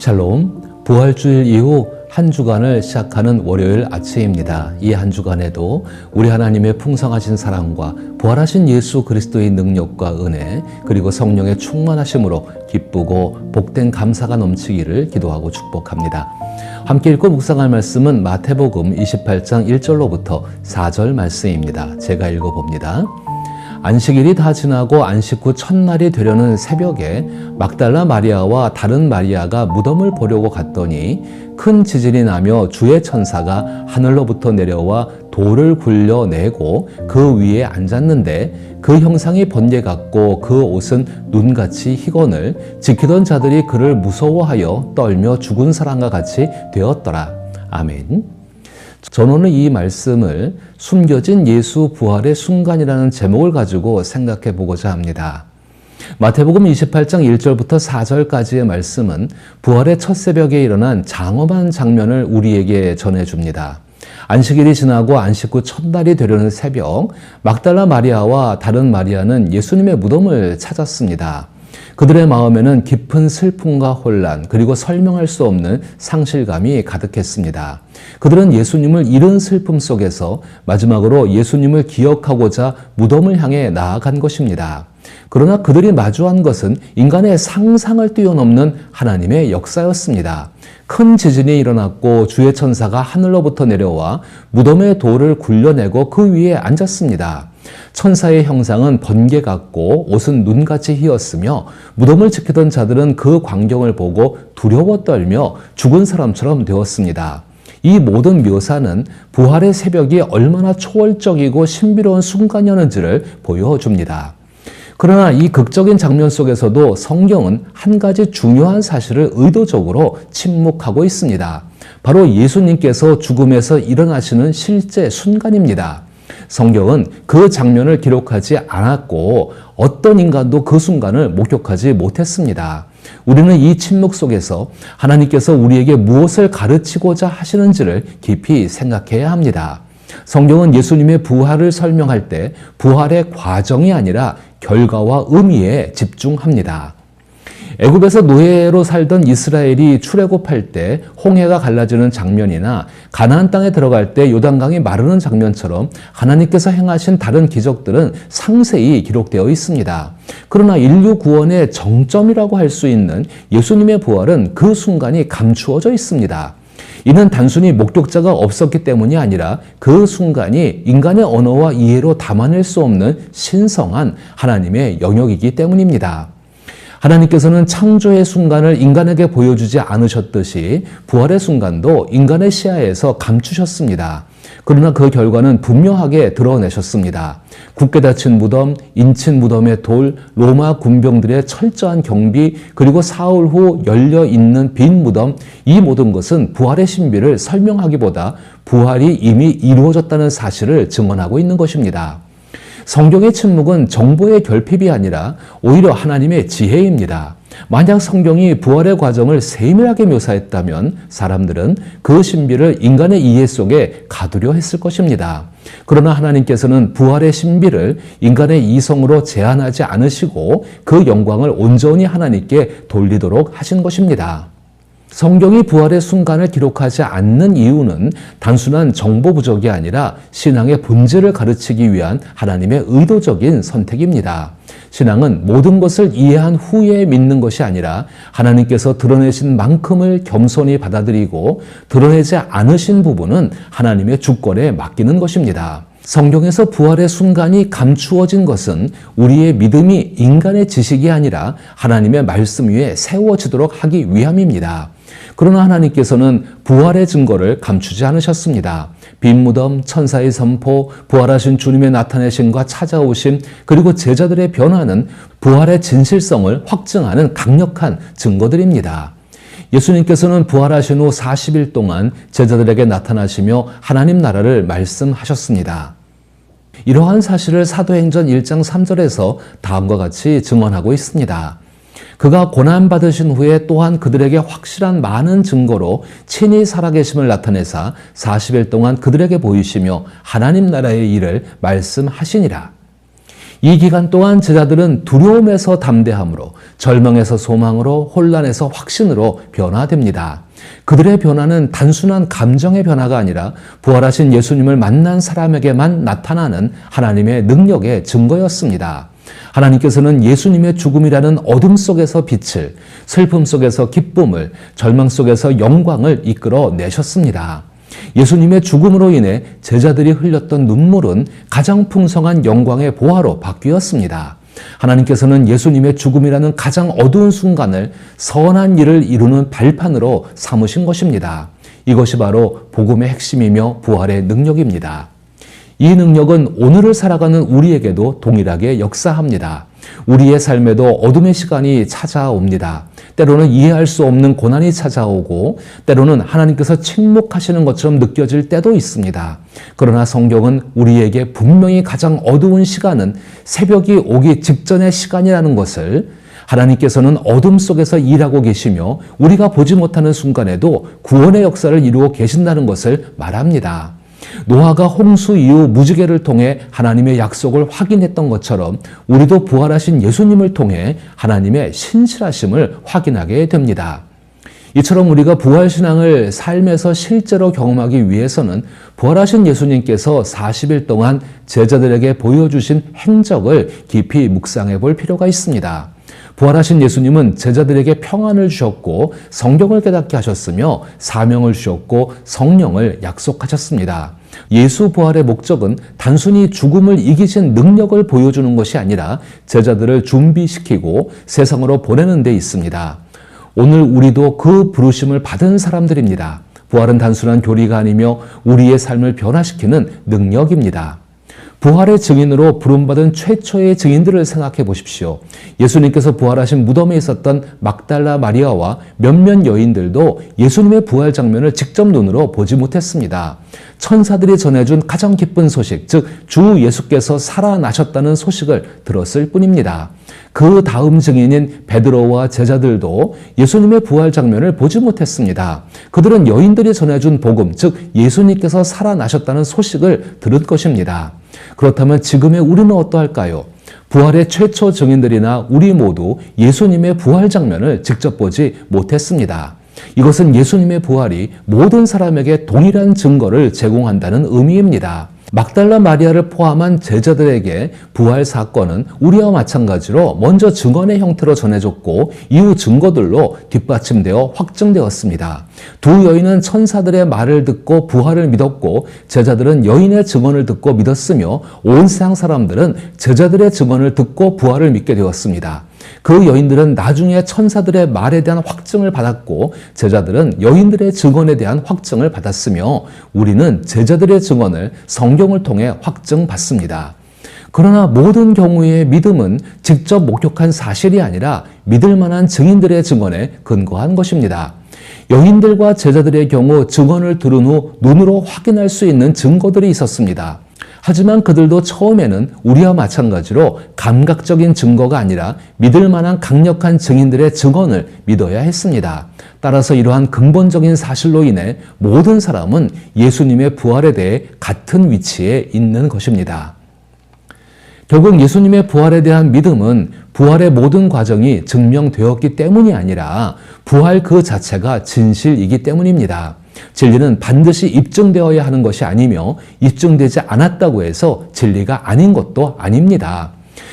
샬롬, 부활주일 이후 한 주간을 시작하는 월요일 아침입니다. 이 한 주간에도 우리 하나님의 풍성하신 사랑과 부활하신 예수 그리스도의 능력과 은혜 그리고 성령의 충만하심으로 기쁘고 복된 감사가 넘치기를 기도하고 축복합니다. 함께 읽고 묵상할 말씀은 마태복음 28장 1절로부터 4절 말씀입니다. 제가 읽어봅니다. 안식일이 다 지나고 안식 후 첫날이 되려는 새벽에 막달라 마리아와 다른 마리아가 무덤을 보려고 갔더니 큰 지진이 나며 주의 천사가 하늘로부터 내려와 돌을 굴려내고 그 위에 앉았는데 그 형상이 번개 같고 그 옷은 눈같이 희건을 지키던 자들이 그를 무서워하여 떨며 죽은 사람과 같이 되었더라. 아멘. 저는 오늘 이 말씀을 숨겨진 예수 부활의 순간이라는 제목을 가지고 생각해 보고자 합니다. 마태복음 28장 1절부터 4절까지의 말씀은 부활의 첫 새벽에 일어난 장엄한 장면을 우리에게 전해줍니다. 안식일이 지나고 안식 후 첫날이 되려는 새벽, 막달라 마리아와 다른 마리아는 예수님의 무덤을 찾았습니다. 그들의 마음에는 깊은 슬픔과 혼란 그리고 설명할 수 없는 상실감이 가득했습니다. 그들은 예수님을 잃은 슬픔 속에서 마지막으로 예수님을 기억하고자 무덤을 향해 나아간 것입니다. 그러나 그들이 마주한 것은 인간의 상상을 뛰어넘는 하나님의 역사였습니다. 큰 지진이 일어났고 주의 천사가 하늘로부터 내려와 무덤의 돌을 굴려내고 그 위에 앉았습니다. 천사의 형상은 번개 같고 옷은 눈같이 희었으며 무덤을 지키던 자들은 그 광경을 보고 두려워 떨며 죽은 사람처럼 되었습니다. 이 모든 묘사는 부활의 새벽이 얼마나 초월적이고 신비로운 순간이었는지를 보여줍니다. 그러나 이 극적인 장면 속에서도 성경은 한 가지 중요한 사실을 의도적으로 침묵하고 있습니다. 바로 예수님께서 죽음에서 일어나시는 실제 순간입니다. 성경은 그 장면을 기록하지 않았고 어떤 인간도 그 순간을 목격하지 못했습니다. 우리는 이 침묵 속에서 하나님께서 우리에게 무엇을 가르치고자 하시는지를 깊이 생각해야 합니다. 성경은 예수님의 부활을 설명할 때 부활의 과정이 아니라 결과와 의미에 집중합니다. 애굽에서 노예로 살던 이스라엘이 출애굽할 때 홍해가 갈라지는 장면이나 가나안 땅에 들어갈 때 요단강이 마르는 장면처럼 하나님께서 행하신 다른 기적들은 상세히 기록되어 있습니다. 그러나 인류 구원의 정점이라고 할 수 있는 예수님의 부활은 그 순간이 감추어져 있습니다. 이는 단순히 목격자가 없었기 때문이 아니라 그 순간이 인간의 언어와 이해로 담아낼 수 없는 신성한 하나님의 영역이기 때문입니다. 하나님께서는 창조의 순간을 인간에게 보여주지 않으셨듯이 부활의 순간도 인간의 시야에서 감추셨습니다. 그러나 그 결과는 분명하게 드러내셨습니다. 굳게 닫힌 무덤, 인친 무덤의 돌, 로마 군병들의 철저한 경비, 그리고 사흘 후 열려있는 빈 무덤, 이 모든 것은 부활의 신비를 설명하기보다 부활이 이미 이루어졌다는 사실을 증언하고 있는 것입니다. 성경의 침묵은 정보의 결핍이 아니라 오히려 하나님의 지혜입니다. 만약 성경이 부활의 과정을 세밀하게 묘사했다면 사람들은 그 신비를 인간의 이해 속에 가두려 했을 것입니다. 그러나 하나님께서는 부활의 신비를 인간의 이성으로 제한하지 않으시고 그 영광을 온전히 하나님께 돌리도록 하신 것입니다. 성경이 부활의 순간을 기록하지 않는 이유는 단순한 정보 부족이 아니라 신앙의 본질을 가르치기 위한 하나님의 의도적인 선택입니다. 신앙은 모든 것을 이해한 후에 믿는 것이 아니라 하나님께서 드러내신 만큼을 겸손히 받아들이고 드러내지 않으신 부분은 하나님의 주권에 맡기는 것입니다. 성경에서 부활의 순간이 감추어진 것은 우리의 믿음이 인간의 지식이 아니라 하나님의 말씀 위에 세워지도록 하기 위함입니다. 그러나 하나님께서는 부활의 증거를 감추지 않으셨습니다. 빈 무덤, 천사의 선포, 부활하신 주님의 나타내심과 찾아오심, 그리고 제자들의 변화는 부활의 진실성을 확증하는 강력한 증거들입니다. 예수님께서는 부활하신 후 40일 동안 제자들에게 나타나시며 하나님 나라를 말씀하셨습니다. 이러한 사실을 사도행전 1장 3절에서 다음과 같이 증언하고 있습니다. 그가 고난받으신 후에 또한 그들에게 확실한 많은 증거로 친히 살아계심을 나타내사 40일 동안 그들에게 보이시며 하나님 나라의 일을 말씀하시니라. 이 기간 동안 제자들은 두려움에서 담대함으로, 절망에서 소망으로, 혼란에서 확신으로 변화됩니다. 그들의 변화는 단순한 감정의 변화가 아니라 부활하신 예수님을 만난 사람에게만 나타나는 하나님의 능력의 증거였습니다. 하나님께서는 예수님의 죽음이라는 어둠 속에서 빛을, 슬픔 속에서 기쁨을, 절망 속에서 영광을 이끌어 내셨습니다. 예수님의 죽음으로 인해 제자들이 흘렸던 눈물은 가장 풍성한 영광의 보화로 바뀌었습니다. 하나님께서는 예수님의 죽음이라는 가장 어두운 순간을 선한 일을 이루는 발판으로 삼으신 것입니다. 이것이 바로 복음의 핵심이며 부활의 능력입니다. 이 능력은 오늘을 살아가는 우리에게도 동일하게 역사합니다. 우리의 삶에도 어둠의 시간이 찾아옵니다. 때로는 이해할 수 없는 고난이 찾아오고, 때로는 하나님께서 침묵하시는 것처럼 느껴질 때도 있습니다. 그러나 성경은 우리에게 분명히 가장 어두운 시간은 새벽이 오기 직전의 시간이라는 것을, 하나님께서는 어둠 속에서 일하고 계시며 우리가 보지 못하는 순간에도 구원의 역사를 이루어 계신다는 것을 말합니다. 노아가 홍수 이후 무지개를 통해 하나님의 약속을 확인했던 것처럼 우리도 부활하신 예수님을 통해 하나님의 신실하심을 확인하게 됩니다. 이처럼 우리가 부활신앙을 삶에서 실제로 경험하기 위해서는 부활하신 예수님께서 40일 동안 제자들에게 보여주신 행적을 깊이 묵상해 볼 필요가 있습니다. 부활하신 예수님은 제자들에게 평안을 주셨고 성경을 깨닫게 하셨으며 사명을 주셨고 성령을 약속하셨습니다. 예수 부활의 목적은 단순히 죽음을 이기신 능력을 보여주는 것이 아니라 제자들을 준비시키고 세상으로 보내는 데 있습니다. 오늘 우리도 그 부르심을 받은 사람들입니다. 부활은 단순한 교리가 아니며 우리의 삶을 변화시키는 능력입니다. 부활의 증인으로 부름받은 최초의 증인들을 생각해 보십시오. 예수님께서 부활하신 무덤에 있었던 막달라 마리아와 몇몇 여인들도 예수님의 부활 장면을 직접 눈으로 보지 못했습니다. 천사들이 전해준 가장 기쁜 소식, 즉 주 예수께서 살아나셨다는 소식을 들었을 뿐입니다. 그 다음 증인인 베드로와 제자들도 예수님의 부활 장면을 보지 못했습니다. 그들은 여인들이 전해준 복음, 즉 예수님께서 살아나셨다는 소식을 들은 것입니다. 그렇다면 지금의 우리는 어떠할까요? 부활의 최초 증인들이나 우리 모두 예수님의 부활 장면을 직접 보지 못했습니다. 이것은 예수님의 부활이 모든 사람에게 동일한 증거를 제공한다는 의미입니다. 막달라 마리아를 포함한 제자들에게 부활 사건은 우리와 마찬가지로 먼저 증언의 형태로 전해졌고 이후 증거들로 뒷받침되어 확증되었습니다. 두 여인은 천사들의 말을 듣고 부활을 믿었고 제자들은 여인의 증언을 듣고 믿었으며 온 세상 사람들은 제자들의 증언을 듣고 부활을 믿게 되었습니다. 그 여인들은 나중에 천사들의 말에 대한 확증을 받았고 제자들은 여인들의 증언에 대한 확증을 받았으며 우리는 제자들의 증언을 성경을 통해 확증받습니다. 그러나 모든 경우의 믿음은 직접 목격한 사실이 아니라 믿을 만한 증인들의 증언에 근거한 것입니다. 여인들과 제자들의 경우 증언을 들은 후 눈으로 확인할 수 있는 증거들이 있었습니다. 하지만 그들도 처음에는 우리와 마찬가지로 감각적인 증거가 아니라 믿을 만한 강력한 증인들의 증언을 믿어야 했습니다. 따라서 이러한 근본적인 사실로 인해 모든 사람은 예수님의 부활에 대해 같은 위치에 있는 것입니다. 결국 예수님의 부활에 대한 믿음은 부활의 모든 과정이 증명되었기 때문이 아니라 부활 그 자체가 진실이기 때문입니다. 진리는 반드시 입증되어야 하는 것이 아니며 입증되지 않았다고 해서 진리가 아닌 것도 아닙니다.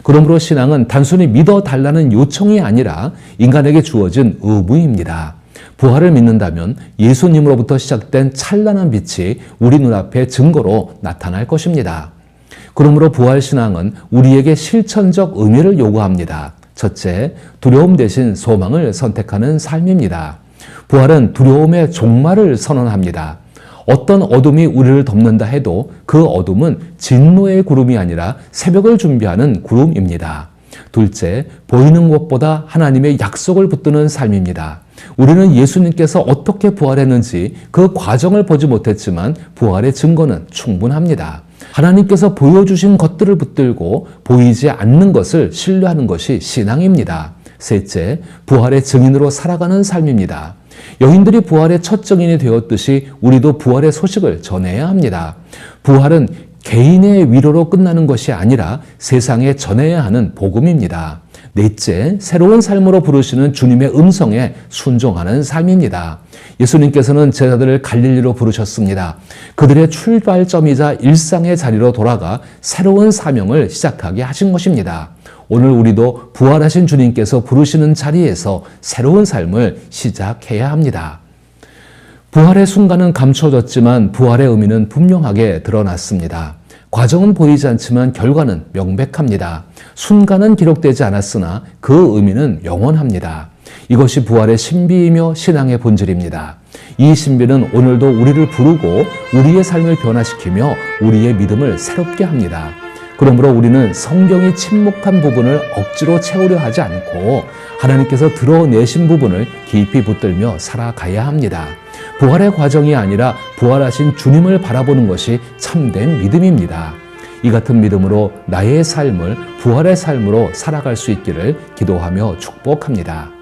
그러므로 신앙은 단순히 믿어달라는 요청이 아니라 인간에게 주어진 의무입니다. 부활을 믿는다면 예수님으로부터 시작된 찬란한 빛이 우리 눈앞에 증거로 나타날 것입니다. 그러므로 부활신앙은 우리에게 실천적 의미를 요구합니다. 첫째, 두려움 대신 소망을 선택하는 삶입니다. 부활은 두려움의 종말을 선언합니다. 어떤 어둠이 우리를 덮는다 해도 그 어둠은 진노의 구름이 아니라 새벽을 준비하는 구름입니다. 둘째, 보이는 것보다 하나님의 약속을 붙드는 삶입니다. 우리는 예수님께서 어떻게 부활했는지 그 과정을 보지 못했지만 부활의 증거는 충분합니다. 하나님께서 보여주신 것들을 붙들고 보이지 않는 것을 신뢰하는 것이 신앙입니다. 셋째, 부활의 증인으로 살아가는 삶입니다. 여인들이 부활의 첫 증인이 되었듯이 우리도 부활의 소식을 전해야 합니다. 부활은 개인의 위로로 끝나는 것이 아니라 세상에 전해야 하는 복음입니다. 넷째, 새로운 삶으로 부르시는 주님의 음성에 순종하는 삶입니다. 예수님께서는 제자들을 갈릴리로 부르셨습니다. 그들의 출발점이자 일상의 자리로 돌아가 새로운 사명을 시작하게 하신 것입니다. 오늘 우리도 부활하신 주님께서 부르시는 자리에서 새로운 삶을 시작해야 합니다. 부활의 순간은 감춰졌지만 부활의 의미는 분명하게 드러났습니다. 과정은 보이지 않지만 결과는 명백합니다. 순간은 기록되지 않았으나 그 의미는 영원합니다. 이것이 부활의 신비이며 신앙의 본질입니다. 이 신비는 오늘도 우리를 부르고 우리의 삶을 변화시키며 우리의 믿음을 새롭게 합니다. 그러므로 우리는 성경이 침묵한 부분을 억지로 채우려 하지 않고 하나님께서 드러내신 부분을 깊이 붙들며 살아가야 합니다. 부활의 과정이 아니라 부활하신 주님을 바라보는 것이 참된 믿음입니다. 이 같은 믿음으로 나의 삶을 부활의 삶으로 살아갈 수 있기를 기도하며 축복합니다.